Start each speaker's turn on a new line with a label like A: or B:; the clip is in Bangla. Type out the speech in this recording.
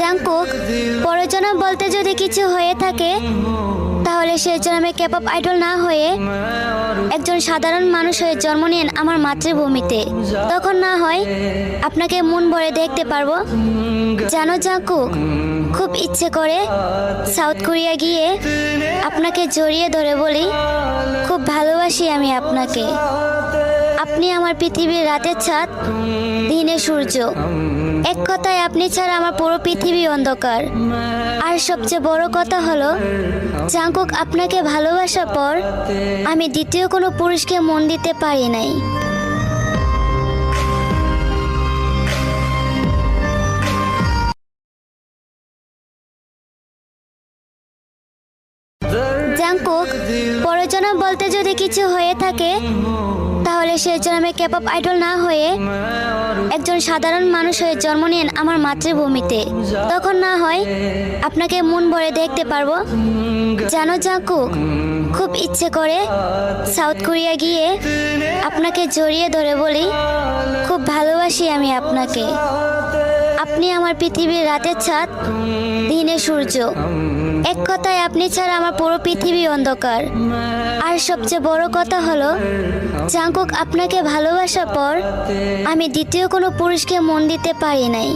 A: জাংকুক, প্রয়োজনে বলতে যদি কিছু হয়ে থাকে তাহলে সেই জন্মে কেপপ আইডল না হয়ে একজন সাধারণ মানুষ হয়ে জন্ম নিন আমার মাতৃভূমিতে। তখন না হয় আপনাকে মন ভরে দেখতে পারবো। জানো জাংকুক, খুব ইচ্ছে করে সাউথ কোরিয়া গিয়ে আপনাকে জড়িয়ে ধরে বলি, খুব ভালোবাসি আমি আপনাকে। আপনি আমার পৃথিবীর রাতের চাঁদ, দিনের সূর্য। এক কথায় আপনি ছাড়া আমার পুরো পৃথিবী অন্ধকার। আর সবচেয়ে বড় কথা হলো জাংকুক, আপনাকে ভালোবাসার পর আমি দ্বিতীয় কোনো পুরুষকে মন দিতে পারি নাই। জাংকুক, প্রয়োজনে বলতে যদি কিছু হয়ে থাকে তাহলে সেই জন্মে কেপপ আইডল না হয়ে একজন সাধারণ মানুষ হয়ে জন্ম নিন আমার মাতৃভূমিতে। তখন না হয় আপনাকে মন ভরে দেখতে পারবো। জানো জাংকুক, খুব ইচ্ছে করে সাউথ কোরিয়া গিয়ে আপনাকে জড়িয়ে ধরে বলি, খুব ভালোবাসি আমি আপনাকে। আপনি আমার পৃথিবীর রাতের চাঁদ, দিনের সূর্য। এক কথায় আপনি ছাড়া আমার পুরো পৃথিবী অন্ধকার। আর সবচেয়ে বড় কথা হলো জাংকুক, আপনাকে ভালোবাসার পর আমি দ্বিতীয় কোনো পুরুষকে মন দিতে পারি নাই।